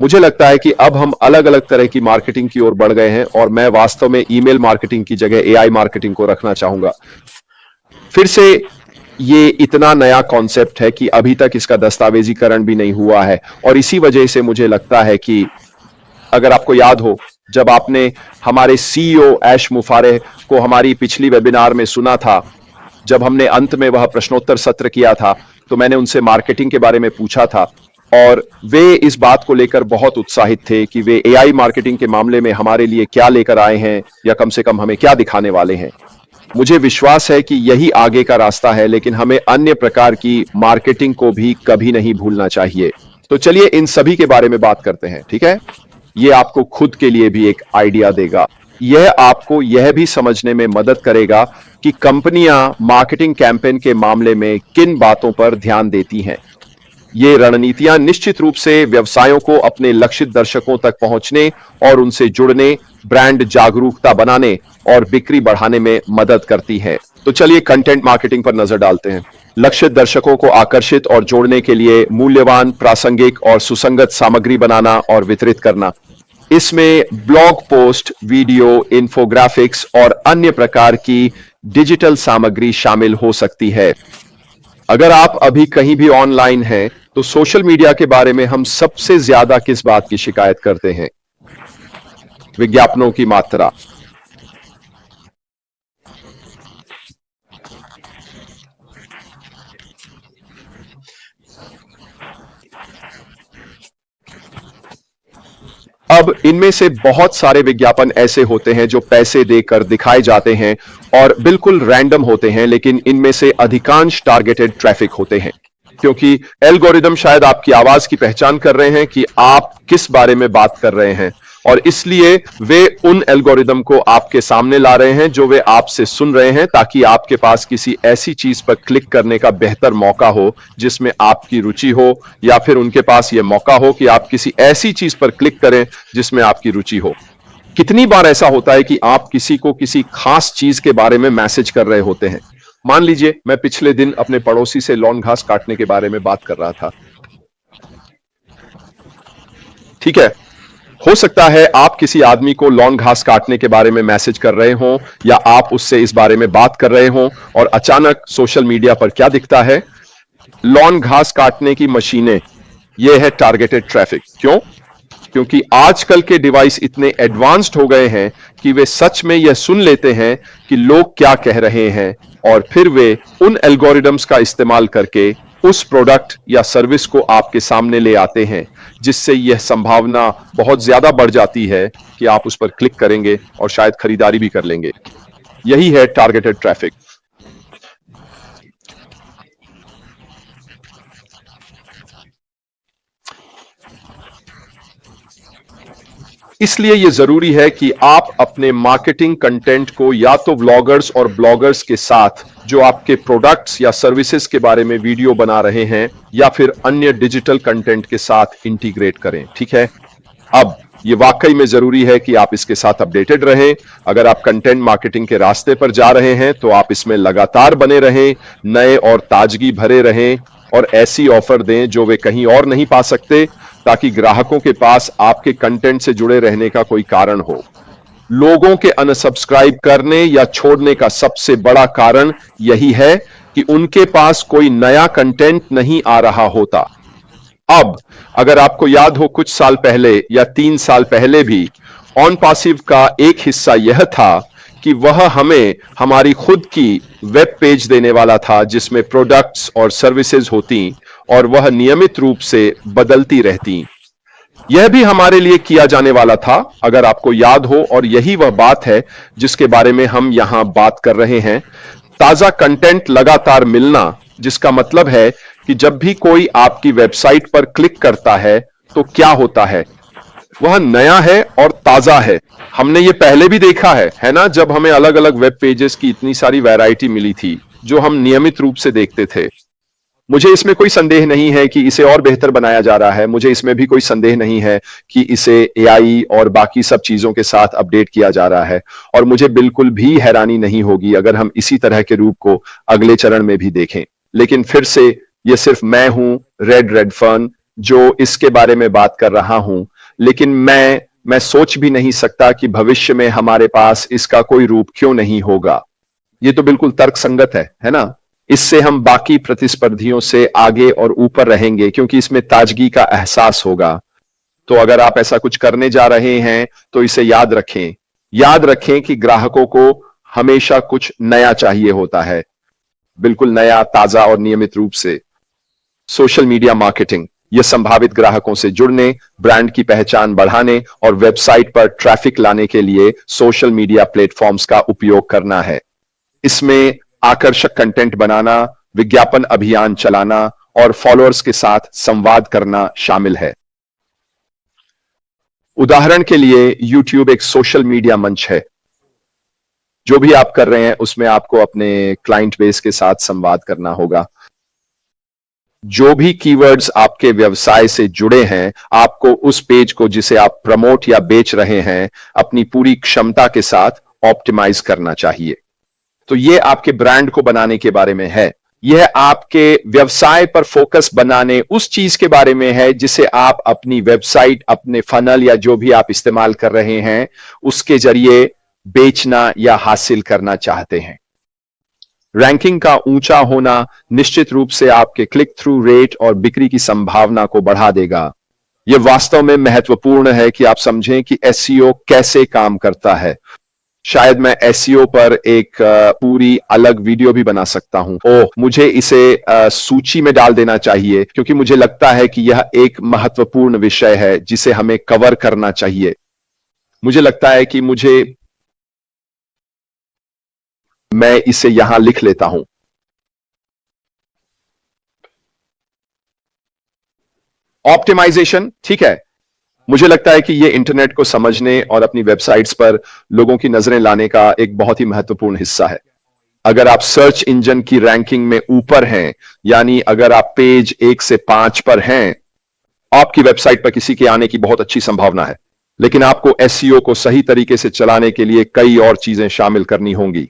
मुझे लगता है कि अब हम अलग अलग तरह की मार्केटिंग की ओर बढ़ गए हैं और मैं वास्तव में ईमेल मार्केटिंग की जगह एआई मार्केटिंग को रखना चाहूंगा। फिर से ये इतना नया कॉन्सेप्ट है कि अभी तक इसका दस्तावेजीकरण भी नहीं हुआ है और इसी वजह से मुझे लगता है कि अगर आपको याद हो, जब आपने हमारे सीईओ ऐश मुफारे को हमारी पिछली वेबिनार में सुना था, जब हमने अंत में वह प्रश्नोत्तर सत्र किया था, तो मैंने उनसे मार्केटिंग के बारे में पूछा था और वे इस बात को लेकर बहुत उत्साहित थे कि वे एआई मार्केटिंग के मामले में हमारे लिए क्या लेकर आए हैं या कम से कम हमें क्या दिखाने वाले हैं। मुझे विश्वास है कि यही आगे का रास्ता है, लेकिन हमें अन्य प्रकार की मार्केटिंग को भी कभी नहीं भूलना चाहिए। तो चलिए इन सभी के बारे में बात करते हैं, ठीक है? ये आपको खुद के लिए भी एक आइडिया देगा। यह आपको यह भी समझने में मदद करेगा कि कंपनियां मार्केटिंग कैंपेन के मामले में किन बातों पर ध्यान देती हैं। ये रणनीतियां निश्चित रूप से व्यवसायों को अपने लक्षित दर्शकों तक पहुंचने और उनसे जुड़ने, ब्रांड जागरूकता बनाने और बिक्री बढ़ाने में मदद करती है। तो चलिए कंटेंट मार्केटिंग पर नजर डालते हैं। लक्षित दर्शकों को आकर्षित और जोड़ने के लिए मूल्यवान, प्रासंगिक और सुसंगत सामग्री बनाना और वितरित करना। इसमें ब्लॉग पोस्ट, वीडियो, इन्फोग्राफिक्स और अन्य प्रकार की डिजिटल सामग्री शामिल हो सकती है। अगर आप अभी कहीं भी ऑनलाइन हैं, तो सोशल मीडिया के बारे में हम सबसे ज्यादा किस बात की शिकायत करते हैं? विज्ञापनों की मात्रा। अब इनमें से बहुत सारे विज्ञापन ऐसे होते हैं जो पैसे देकर दिखाए जाते हैं और बिल्कुल रैंडम होते हैं, लेकिन इनमें से अधिकांश टारगेटेड ट्रैफिक होते हैं, क्योंकि एल्गोरिदम शायद आपकी आवाज की पहचान कर रहे हैं कि आप किस बारे में बात कर रहे हैं और इसलिए वे उन एल्गोरिदम को आपके सामने ला रहे हैं जो वे आपसे सुन रहे हैं, ताकि आपके पास किसी ऐसी चीज पर क्लिक करने का बेहतर मौका हो जिसमें आपकी रुचि हो, या फिर उनके पास यह मौका हो कि आप किसी ऐसी चीज पर क्लिक करें जिसमें आपकी रुचि हो। कितनी बार ऐसा होता है कि आप किसी को किसी खास चीज के बारे में मैसेज कर रहे होते हैं। मान लीजिए मैं पिछले दिन अपने पड़ोसी से लॉन घास काटने के बारे में बात कर रहा था, ठीक है? हो सकता है आप किसी आदमी को लॉन घास काटने के बारे में मैसेज कर रहे हो या आप उससे इस बारे में बात कर रहे हो और अचानक सोशल मीडिया पर क्या दिखता है? लॉन घास काटने की मशीनें। यह है टारगेटेड ट्रैफिक। क्यों? क्योंकि आजकल के डिवाइस इतने एडवांस्ड हो गए हैं कि वे सच में यह सुन लेते हैं कि लोग क्या कह रहे हैं और फिर वे उन एल्गोरिदम्स का इस्तेमाल करके उस प्रोडक्ट या सर्विस को आपके सामने ले आते हैं, जिससे यह संभावना बहुत ज्यादा बढ़ जाती है कि आप उस पर क्लिक करेंगे और शायद खरीदारी भी कर लेंगे। यही है टारगेटेड ट्रैफिक। इसलिए यह जरूरी है कि आप अपने मार्केटिंग कंटेंट को या तो व्लॉगर्स और ब्लॉगर्स के साथ जो आपके प्रोडक्ट्स या सर्विसेज के बारे में वीडियो बना रहे हैं, या फिर अन्य डिजिटल कंटेंट के साथ इंटीग्रेट करें, ठीक है? अब ये वाकई में जरूरी है कि आप इसके साथ अपडेटेड रहें। अगर आप कंटेंट मार्केटिंग के रास्ते पर जा रहे हैं तो आप इसमें लगातार बने रहें, नए और ताजगी भरे रहें और ऐसी ऑफर दें जो वे कहीं और नहीं पा सकते, ताकि ग्राहकों के पास आपके कंटेंट से जुड़े रहने का कोई कारण हो। लोगों के अनसब्सक्राइब करने या छोड़ने का सबसे बड़ा कारण यही है कि उनके पास कोई नया कंटेंट नहीं आ रहा होता। अब अगर आपको याद हो, कुछ साल पहले या 3 साल पहले भी ऑन पासिव का एक हिस्सा यह था कि वह हमें हमारी खुद की वेब पेज देने वाला था जिसमें प्रोडक्ट्स और सर्विसेज होती और वह नियमित रूप से बदलती रहती। यह भी हमारे लिए किया जाने वाला था, अगर आपको याद हो, और यही वह बात है जिसके बारे में हम यहां बात कर रहे हैं। ताजा कंटेंट लगातार मिलना, जिसका मतलब है कि जब भी कोई आपकी वेबसाइट पर क्लिक करता है तो क्या होता है? वह नया है और ताजा है। हमने ये पहले भी देखा है ना? जब हमें अलग अलग वेब पेजेस की इतनी सारी वैरायटी मिली थी जो हम नियमित रूप से देखते थे। मुझे इसमें कोई संदेह नहीं है कि इसे और बेहतर बनाया जा रहा है। मुझे इसमें भी कोई संदेह नहीं है कि इसे एआई और बाकी सब चीजों के साथ अपडेट किया जा रहा है, और मुझे बिल्कुल भी हैरानी नहीं होगी अगर हम इसी तरह के रूप को अगले चरण में भी देखें। लेकिन फिर से, ये सिर्फ मैं हूं, रेड रेडफर्न, जो इसके बारे में बात कर रहा हूं, लेकिन मैं सोच भी नहीं सकता कि भविष्य में हमारे पास इसका कोई रूप क्यों नहीं होगा। ये तो बिल्कुल तर्कसंगत है ना? इससे हम बाकी प्रतिस्पर्धियों से आगे और ऊपर रहेंगे क्योंकि इसमें ताजगी का एहसास होगा। तो अगर आप ऐसा कुछ करने जा रहे हैं तो इसे याद रखें कि ग्राहकों को हमेशा कुछ नया चाहिए होता है, बिल्कुल नया, ताजा और नियमित रूप से। सोशल मीडिया मार्केटिंग, यह संभावित ग्राहकों से जुड़ने, ब्रांड की पहचान बढ़ाने और वेबसाइट पर ट्रैफिक लाने के लिए सोशल मीडिया प्लेटफॉर्म्स का उपयोग करना है। इसमें आकर्षक कंटेंट बनाना, विज्ञापन अभियान चलाना और फॉलोअर्स के साथ संवाद करना शामिल है। उदाहरण के लिए YouTube एक सोशल मीडिया मंच है। जो भी आप कर रहे हैं उसमें आपको अपने क्लाइंट बेस के साथ संवाद करना होगा। जो भी कीवर्ड्स आपके व्यवसाय से जुड़े हैं, आपको उस पेज को जिसे आप प्रमोट या बेच रहे हैं, अपनी पूरी क्षमता के साथ ऑप्टिमाइज करना चाहिए। तो ये आपके ब्रांड को बनाने के बारे में है। यह आपके व्यवसाय पर फोकस बनाने, उस चीज के बारे में है जिसे आप अपनी वेबसाइट, अपने फनल या जो भी आप इस्तेमाल कर रहे हैं, उसके जरिए बेचना या हासिल करना चाहते हैं। रैंकिंग का ऊंचा होना निश्चित रूप से आपके क्लिक थ्रू रेट और बिक्री की संभावना को बढ़ा देगा। यह वास्तव में महत्वपूर्ण है कि आप समझें कि एसईओ कैसे काम करता है। शायद मैं एसईओ पर एक पूरी अलग वीडियो भी बना सकता हूं। मुझे इसे सूची में डाल देना चाहिए क्योंकि मुझे लगता है कि यह एक महत्वपूर्ण विषय है जिसे हमें कवर करना चाहिए। मुझे लगता है कि मैं इसे यहां लिख लेता हूं। ऑप्टिमाइजेशन, ठीक है। मुझे लगता है कि यह इंटरनेट को समझने और अपनी वेबसाइट्स पर लोगों की नजरें लाने का एक बहुत ही महत्वपूर्ण हिस्सा है। अगर आप सर्च इंजन की रैंकिंग में ऊपर हैं, यानी अगर आप पेज 1 से 5 पर हैं, आपकी वेबसाइट पर किसी के आने की बहुत अच्छी संभावना है। लेकिन आपको एसईओ को सही तरीके से चलाने के लिए कई और चीजें शामिल करनी होंगी।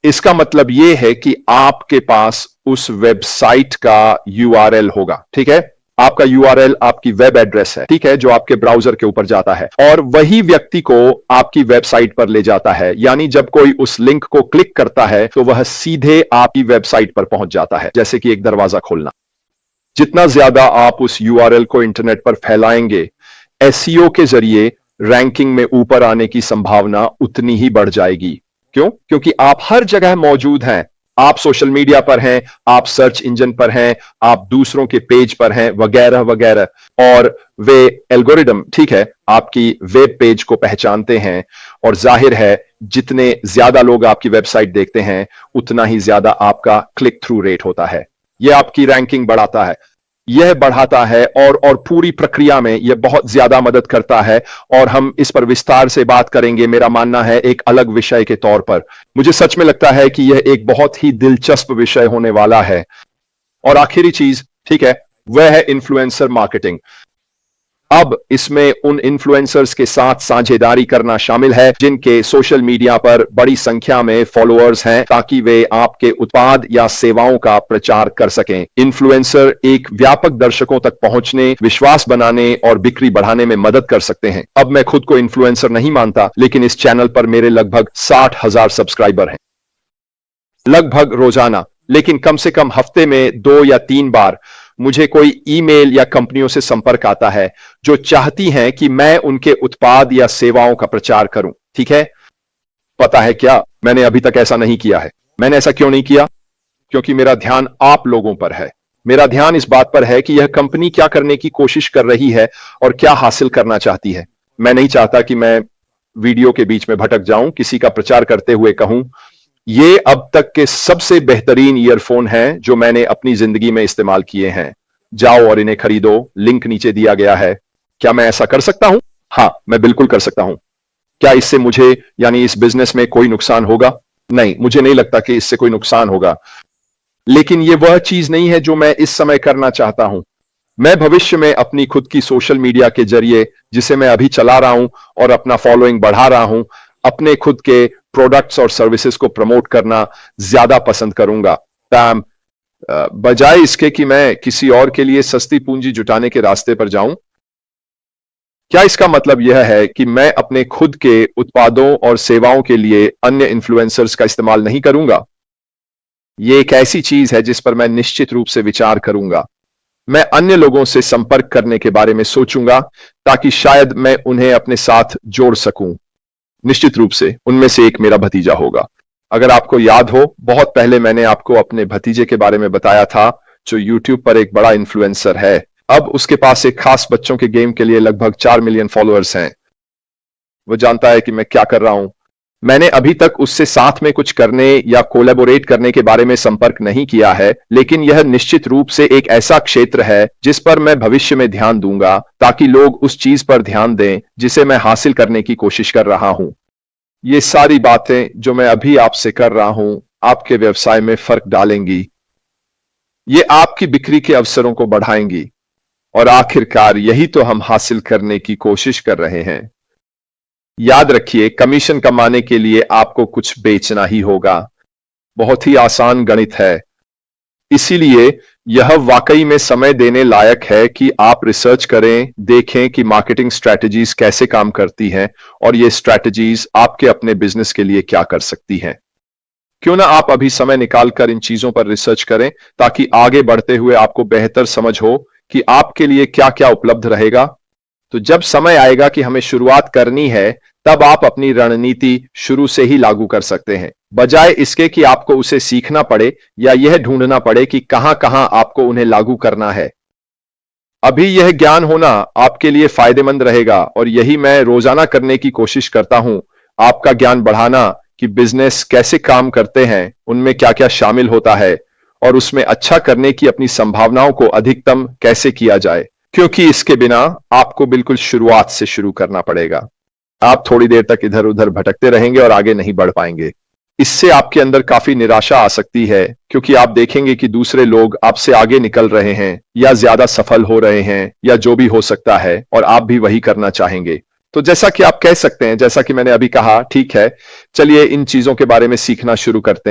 इसका मतलब यह है कि आपके पास उस वेबसाइट का यूआरएल होगा, ठीक है। आपका यूआरएल आपकी वेब एड्रेस है, ठीक है, जो आपके ब्राउजर के ऊपर जाता है और वही व्यक्ति को आपकी वेबसाइट पर ले जाता है। यानी जब कोई उस लिंक को क्लिक करता है तो वह सीधे आपकी वेबसाइट पर पहुंच जाता है, जैसे कि एक दरवाजा खोलना। जितना ज्यादा आप उस यूआरएल को इंटरनेट पर फैलाएंगे, एसईओ के जरिए रैंकिंग में ऊपर आने की संभावना उतनी ही बढ़ जाएगी। क्यों? क्योंकि आप हर जगह मौजूद हैं। आप सोशल मीडिया पर हैं, आप सर्च इंजन पर हैं, आप दूसरों के पेज पर हैं, वगैरह वगैरह। और वे एल्गोरिदम, ठीक है, आपकी वेब पेज को पहचानते हैं और जाहिर है जितने ज्यादा लोग आपकी वेबसाइट देखते हैं उतना ही ज्यादा आपका क्लिक थ्रू रेट होता है। यह आपकी रैंकिंग बढ़ाता है, यह बढ़ाता है और पूरी प्रक्रिया में यह बहुत ज्यादा मदद करता है और हम इस पर विस्तार से बात करेंगे, मेरा मानना है एक अलग विषय के तौर पर। मुझे सच में लगता है कि यह एक बहुत ही दिलचस्प विषय होने वाला है। और आखिरी चीज, ठीक है, वह है इन्फ्लुएंसर मार्केटिंग। अब इसमें उन इन्फ्लुएंसर्स के साथ साझेदारी करना शामिल है जिनके सोशल मीडिया पर बड़ी संख्या में फॉलोअर्स हैं, ताकि वे आपके उत्पाद या सेवाओं का प्रचार कर सकें। इन्फ्लुएंसर एक व्यापक दर्शकों तक पहुंचने, विश्वास बनाने और बिक्री बढ़ाने में मदद कर सकते हैं। अब मैं खुद को इन्फ्लुएंसर नहीं मानता, लेकिन इस चैनल पर मेरे लगभग 60,000 सब्सक्राइबर हैं, लगभग रोजाना। लेकिन कम से कम हफ्ते में 2 या 3 बार मुझे कोई ईमेल या कंपनियों से संपर्क आता है जो चाहती हैं कि मैं उनके उत्पाद या सेवाओं का प्रचार करूं, ठीक है। पता है क्या, मैंने अभी तक ऐसा नहीं किया है। मैंने ऐसा क्यों नहीं किया? क्योंकि मेरा ध्यान आप लोगों पर है। मेरा ध्यान इस बात पर है कि यह कंपनी क्या करने की कोशिश कर रही है और क्या हासिल करना चाहती है। मैं नहीं चाहता कि मैं वीडियो के बीच में भटक जाऊं, किसी का प्रचार करते हुए कहूं, ये अब तक के सबसे बेहतरीन ईयरफोन हैं जो मैंने अपनी जिंदगी में इस्तेमाल किए हैं, जाओ और इन्हें खरीदो, लिंक नीचे दिया गया है। क्या मैं ऐसा कर सकता हूं? हां, मैं बिल्कुल कर सकता हूं। क्या इससे मुझे, यानी इस बिजनेस में, कोई नुकसान होगा? नहीं, मुझे नहीं लगता कि इससे कोई नुकसान होगा। लेकिन यह वह चीज नहीं है जो मैं इस समय करना चाहता हूं। मैं भविष्य में अपनी खुद की सोशल मीडिया के जरिए, जिसे मैं अभी चला रहा हूं और अपना फॉलोइंग बढ़ा रहा हूं, अपने खुद के प्रोडक्ट्स और सर्विसेज को प्रमोट करना ज्यादा पसंद करूंगा। बजाय इसके कि मैं किसी और के लिए सस्ती पूंजी जुटाने के रास्ते पर जाऊं। क्या इसका मतलब यह है कि मैं अपने खुद के उत्पादों और सेवाओं के लिए अन्य इन्फ्लुएंसर्स का इस्तेमाल नहीं करूंगा? ये एक ऐसी चीज है जिस पर मैं निश्चित रूप से विचार करूंगा। मैं अन्य लोगों से संपर्क करने के बारे में सोचूंगा ताकि शायद मैं उन्हें अपने साथ जोड़ सकूं। निश्चित रूप से उनमें से एक मेरा भतीजा होगा। अगर आपको याद हो, बहुत पहले मैंने आपको अपने भतीजे के बारे में बताया था, जो YouTube पर एक बड़ा इन्फ्लुएंसर है। अब उसके पास एक खास बच्चों के गेम के लिए लगभग 4 मिलियन फॉलोअर्स हैं। वो जानता है कि मैं क्या कर रहा हूं। मैंने अभी तक उससे साथ में कुछ करने या कोलैबोरेट करने के बारे में संपर्क नहीं किया है, लेकिन यह निश्चित रूप से एक ऐसा क्षेत्र है जिस पर मैं भविष्य में ध्यान दूंगा ताकि लोग उस चीज पर ध्यान दें जिसे मैं हासिल करने की कोशिश कर रहा हूं। ये सारी बातें जो मैं अभी आपसे कर रहा हूं, आपके व्यवसाय में फर्क डालेंगी। ये आपकी बिक्री के अवसरों को बढ़ाएंगी और आखिरकार यही तो हम हासिल करने की कोशिश कर रहे हैं। याद रखिए, कमीशन कमाने के लिए आपको कुछ बेचना ही होगा। बहुत ही आसान गणित है। इसीलिए यह वाकई में समय देने लायक है कि आप रिसर्च करें, देखें कि मार्केटिंग स्ट्रैटेजीज कैसे काम करती हैं और ये स्ट्रैटेजीज आपके अपने बिजनेस के लिए क्या कर सकती हैं। क्यों ना आप अभी समय निकालकर इन चीजों पर रिसर्च करें ताकि आगे बढ़ते हुए आपको बेहतर समझ हो कि आपके लिए क्या क्या उपलब्ध रहेगा। तो जब समय आएगा कि हमें शुरुआत करनी है, तब आप अपनी रणनीति शुरू से ही लागू कर सकते हैं, बजाय इसके कि आपको उसे सीखना पड़े या यह ढूंढना पड़े कि कहां कहां आपको उन्हें लागू करना है। अभी यह ज्ञान होना आपके लिए फायदेमंद रहेगा और यही मैं रोजाना करने की कोशिश करता हूं, आपका ज्ञान बढ़ाना कि बिजनेस कैसे काम करते हैं, उनमें क्या क्या शामिल होता है और उसमें अच्छा करने की अपनी संभावनाओं को अधिकतम कैसे किया जाए। क्योंकि इसके बिना आपको बिल्कुल शुरुआत से शुरू करना पड़ेगा। आप थोड़ी देर तक इधर उधर भटकते रहेंगे और आगे नहीं बढ़ पाएंगे। इससे आपके अंदर काफी निराशा आ सकती है, क्योंकि आप देखेंगे कि दूसरे लोग आपसे आगे निकल रहे हैं या ज्यादा सफल हो रहे हैं या जो भी हो सकता है, और आप भी वही करना चाहेंगे। तो जैसा कि आप कह सकते हैं, जैसा कि मैंने अभी कहा, ठीक है, चलिए इन चीजों के बारे में सीखना शुरू करते हैं।